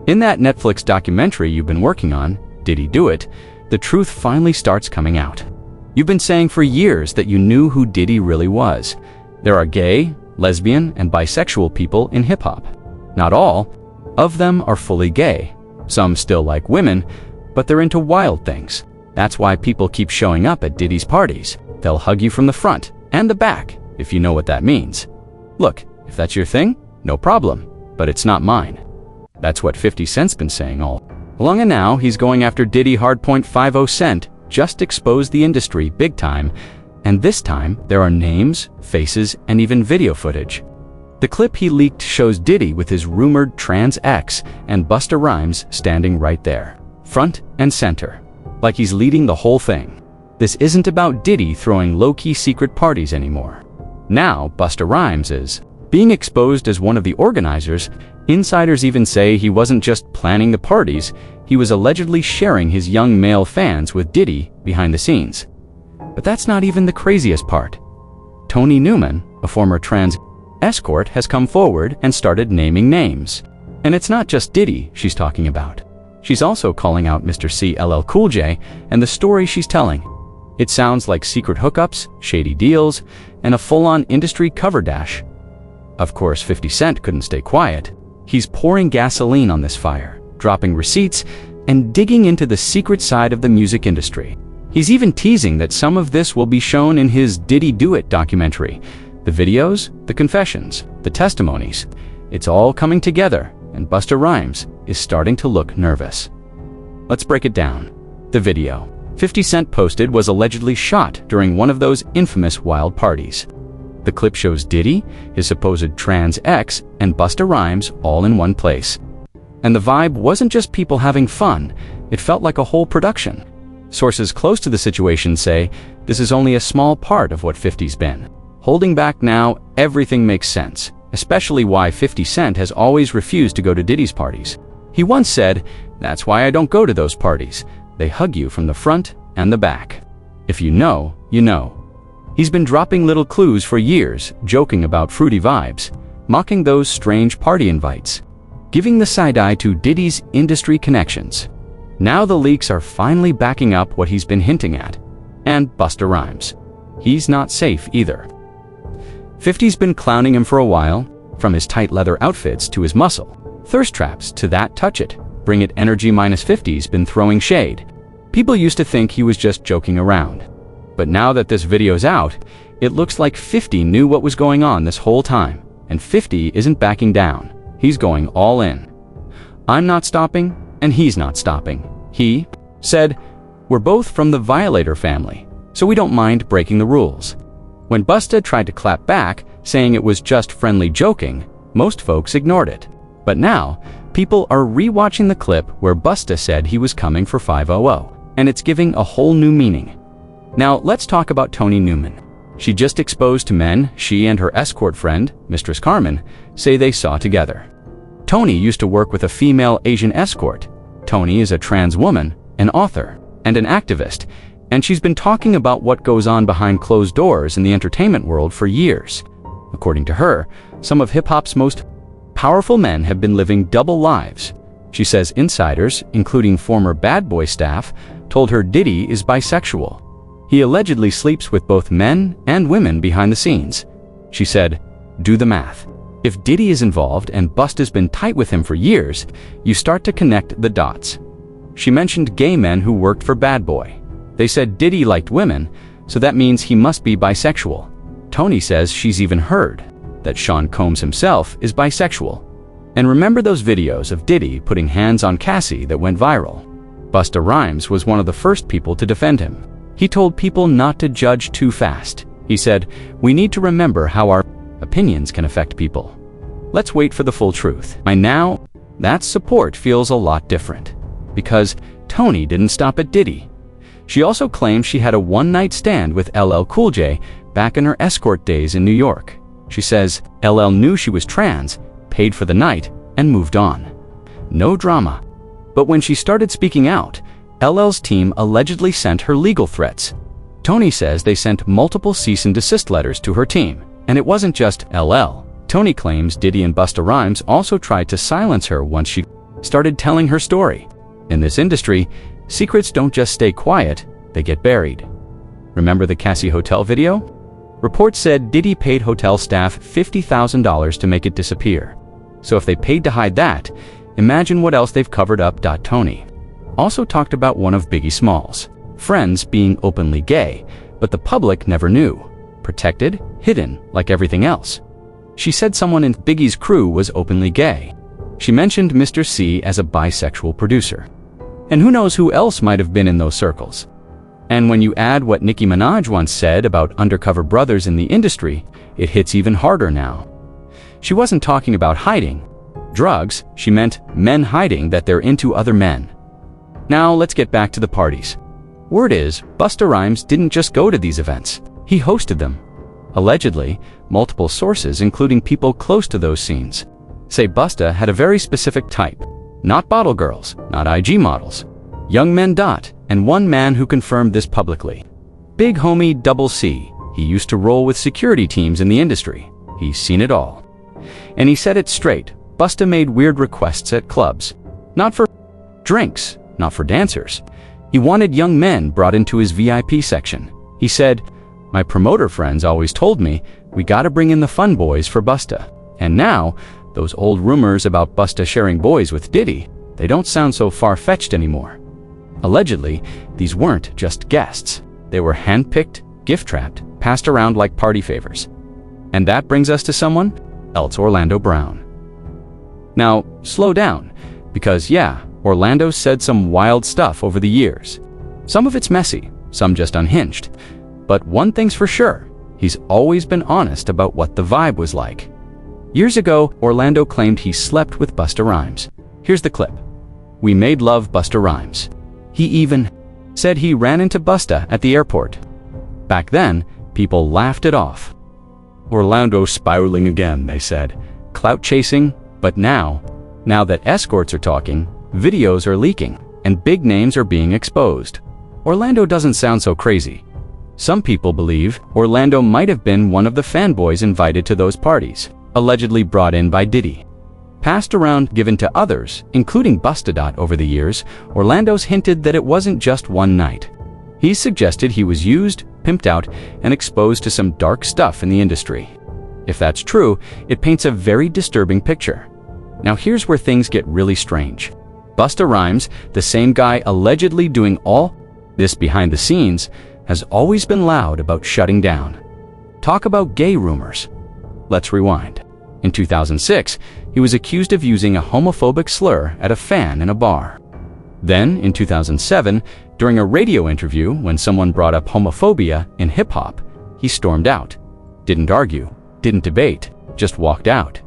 In that Netflix documentary you've been working on, Did He Do It?, the truth finally starts coming out. You've been saying for years that you knew who Diddy really was. There are gay, lesbian, and bisexual people in hip-hop. Not all of them are fully gay. Some still like women, but they're into wild things. That's why people keep showing up at Diddy's parties. They'll hug you from the front and the back, if you know what that means. Look, if that's your thing, no problem, but it's not mine. That's what 50 Cent's been saying all along, and now he's going after Diddy hard. 50 Cent just exposed the industry big time, and this time there are names, faces, and even video footage. The clip he leaked shows Diddy with his rumored trans ex and Busta Rhymes standing right there, front and center, like he's leading the whole thing. This isn't about Diddy throwing low-key secret parties anymore. Now Busta Rhymes is being exposed as one of the organizers. Insiders even say he wasn't just planning the parties, he was allegedly sharing his young male fans with Diddy behind the scenes. But that's not even the craziest part. Tony Newman, a former trans escort, has come forward and started naming names. And it's not just Diddy she's talking about. She's also calling out Mr. C. LL Cool J and the story she's telling. It sounds like secret hookups, shady deals, and a full-on industry cover dash. Of course, 50 Cent couldn't stay quiet. He's pouring gasoline on this fire, dropping receipts, and digging into the secret side of the music industry. He's even teasing that some of this will be shown in his Diddy Do It documentary. The videos, the confessions, the testimonies, it's all coming together, and Busta Rhymes is starting to look nervous. Let's break it down. The video 50 Cent posted was allegedly shot during one of those infamous wild parties. The clip shows Diddy, his supposed trans ex, and Busta Rhymes all in one place. And the vibe wasn't just people having fun, it felt like a whole production. Sources close to the situation say this is only a small part of what 50's been holding back. Now everything makes sense, especially why 50 Cent has always refused to go to Diddy's parties. He once said, "That's why I don't go to those parties. They hug you from the front and the back. If you know, you know." He's been dropping little clues for years, joking about fruity vibes, mocking those strange party invites, giving the side-eye to Diddy's industry connections. Now the leaks are finally backing up what he's been hinting at. And Busta Rhymes. He's not safe either. 50's been clowning him for a while, from his tight leather outfits to his muscle, thirst traps to that touch it, bring it energy. Minus 50's been throwing shade. People used to think he was just joking around. But now that this video's out, it looks like 50 knew what was going on this whole time, and 50 isn't backing down. He's going all in. "I'm not stopping, and he's not stopping," he said. "We're both from the Violator family, so we don't mind breaking the rules." When Busta tried to clap back, saying it was just friendly joking, most folks ignored it. But now, people are re-watching the clip where Busta said he was coming for 500, and it's giving a whole new meaning. Now let's talk about Tony Newman. She just exposed to men she and her escort friend, Mistress Carmen, say they saw together. Tony used to work with a female Asian escort. Tony is a trans woman, an author, and an activist, and she's been talking about what goes on behind closed doors in the entertainment world for years. According to her, some of hip-hop's most powerful men have been living double lives. She says insiders, including former Bad Boy staff, told her Diddy is bisexual. He allegedly sleeps with both men and women behind the scenes. She said, "Do the math. If Diddy is involved and Busta's been tight with him for years, you start to connect the dots." She mentioned gay men who worked for Bad Boy. They said Diddy liked women, so that means he must be bisexual. Tony says she's even heard that Sean Combs himself is bisexual. And remember those videos of Diddy putting hands on Cassie that went viral? Busta Rhymes was one of the first people to defend him. He told people not to judge too fast. He said, "We need to remember how our opinions can affect people. Let's wait for the full truth." By now, that support feels a lot different, because Tony didn't stop at Diddy. She also claimed she had a one-night stand with LL Cool J back in her escort days in New York. She says LL knew she was trans, paid for the night, and moved on. No drama. But when she started speaking out, LL's team allegedly sent her legal threats. Tony says they sent multiple cease and desist letters to her team, and it wasn't just LL. Tony claims Diddy and Busta Rhymes also tried to silence her once she started telling her story. In this industry, secrets don't just stay quiet, they get buried. Remember the Cassie Hotel video? Reports said Diddy paid hotel staff $50,000 to make it disappear. So if they paid to hide that, imagine what else they've covered up. Tony also talked about one of Biggie Smalls' friends being openly gay, but the public never knew. Protected, hidden, like everything else. She said someone in Biggie's crew was openly gay. She mentioned Mr. C as a bisexual producer. And who knows who else might have been in those circles. And when you add what Nicki Minaj once said about undercover brothers in the industry, it hits even harder now. She wasn't talking about hiding drugs, she meant men hiding that they're into other men. Now let's get back to the parties. Word is, Busta Rhymes didn't just go to these events, he hosted them. Allegedly, multiple sources, including people close to those scenes, say Busta had a very specific type. Not bottle girls, not IG models. Young men. And one man who confirmed this publicly. Big homie Double C. He used to roll with security teams in the industry. He's seen it all. And he said it straight. Busta made weird requests at clubs. Not for drinks, not for dancers. He wanted young men brought into his VIP section. He said, "My promoter friends always told me, we gotta bring in the fun boys for Busta." And now, those old rumors about Busta sharing boys with Diddy, they don't sound so far-fetched anymore. Allegedly, these weren't just guests. They were handpicked, gift-trapped, passed around like party favors. And that brings us to someone else, Orlando Brown. Now, slow down, because yeah, Orlando said some wild stuff over the years. Some of it's messy, some just unhinged. But one thing's for sure, he's always been honest about what the vibe was like. Years ago, Orlando claimed he slept with Busta Rhymes. Here's the clip. "We made love, Busta Rhymes." He even said he ran into Busta at the airport. Back then, people laughed it off. Orlando spiraling again, they said. Clout chasing, but now that escorts are talking, videos are leaking, and big names are being exposed. Orlando doesn't sound so crazy. Some people believe Orlando might have been one of the fanboys invited to those parties, allegedly brought in by Diddy. Passed around, given to others, including Busta. Over the years, Orlando's hinted that it wasn't just one night. He's suggested he was used, pimped out, and exposed to some dark stuff in the industry. If that's true, it paints a very disturbing picture. Now here's where things get really strange. Busta Rhymes, the same guy allegedly doing all this behind the scenes, has always been loud about shutting down. Talk about gay rumors. Let's rewind. In 2006, he was accused of using a homophobic slur at a fan in a bar. Then, in 2007, during a radio interview when someone brought up homophobia in hip-hop, he stormed out. Didn't argue, didn't debate, just walked out.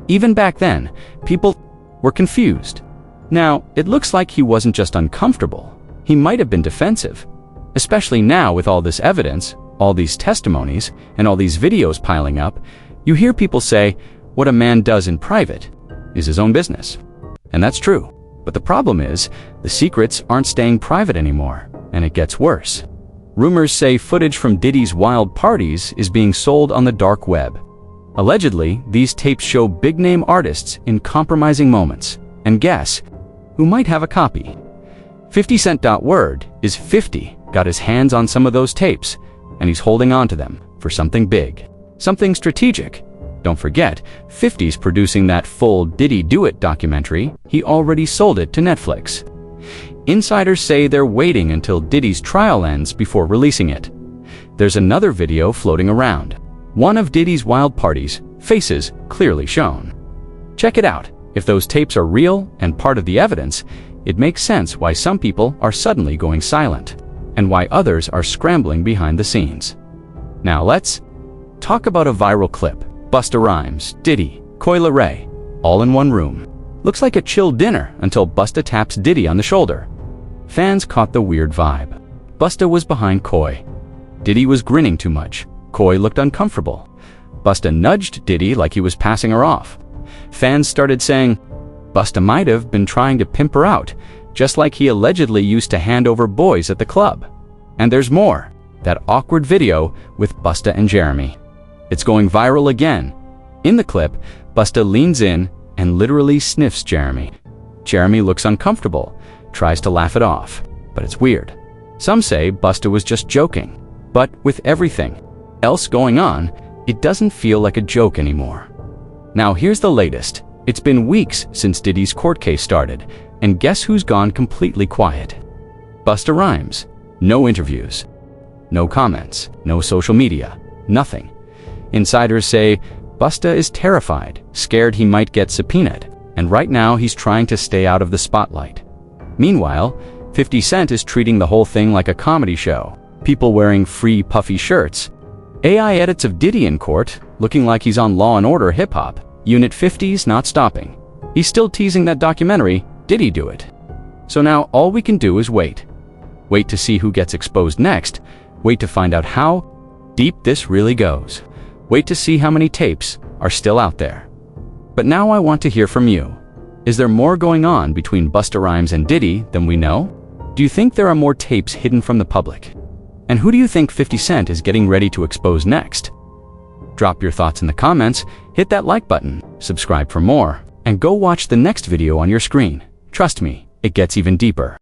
Even back then, people were confused. Now, it looks like he wasn't just uncomfortable. He might have been defensive. Especially now with all this evidence, all these testimonies, and all these videos piling up, you hear people say, what a man does in private is his own business. And that's true. But the problem is, the secrets aren't staying private anymore, and it gets worse. Rumors say footage from Diddy's wild parties is being sold on the dark web. Allegedly, these tapes show big-name artists in compromising moments. And guess who might have a copy? 50 Cent. Word is 50 got his hands on some of those tapes, and he's holding on to them for something big, something strategic. Don't forget, 50's producing that full Diddy Do It documentary. He already sold it to Netflix. Insiders say they're waiting until Diddy's trial ends before releasing it. There's another video floating around. One of Diddy's wild parties, faces clearly shown. Check it out. If those tapes are real and part of the evidence, it makes sense why some people are suddenly going silent, and why others are scrambling behind the scenes. Now let's talk about a viral clip. Busta Rhymes, Diddy, Coi Leray, all in one room. Looks like a chill dinner until Busta taps Diddy on the shoulder. Fans caught the weird vibe. Busta was behind Coi. Diddy was grinning too much. Coi looked uncomfortable. Busta nudged Diddy like he was passing her off. Fans started saying, Busta might have been trying to pimp her out, just like he allegedly used to hand over boys at the club. And there's more. That awkward video with Busta and Jeremy. It's going viral again. In the clip, Busta leans in and literally sniffs Jeremy. Jeremy looks uncomfortable, tries to laugh it off, but it's weird. Some say Busta was just joking, but with everything else going on, it doesn't feel like a joke anymore. Now here's the latest. It's been weeks since Diddy's court case started, and guess who's gone completely quiet? Busta Rhymes. No interviews, no comments, no social media, nothing. Insiders say Busta is terrified, scared he might get subpoenaed, and right now he's trying to stay out of the spotlight. Meanwhile, 50 Cent is treating the whole thing like a comedy show. People wearing free Puffy shirts, AI edits of Diddy in court, looking like he's on Law & Order hip-hop. Unit 50's not stopping. He's still teasing that documentary, Diddy Do It. So now all we can do is wait. Wait to see who gets exposed next. Wait to find out how deep this really goes. Wait to see how many tapes are still out there. But now I want to hear from you. Is there more going on between Busta Rhymes and Diddy than we know? Do you think there are more tapes hidden from the public? And who do you think 50 Cent is getting ready to expose next? Drop your thoughts in the comments, hit that like button, subscribe for more, and go watch the next video on your screen. Trust me, it gets even deeper.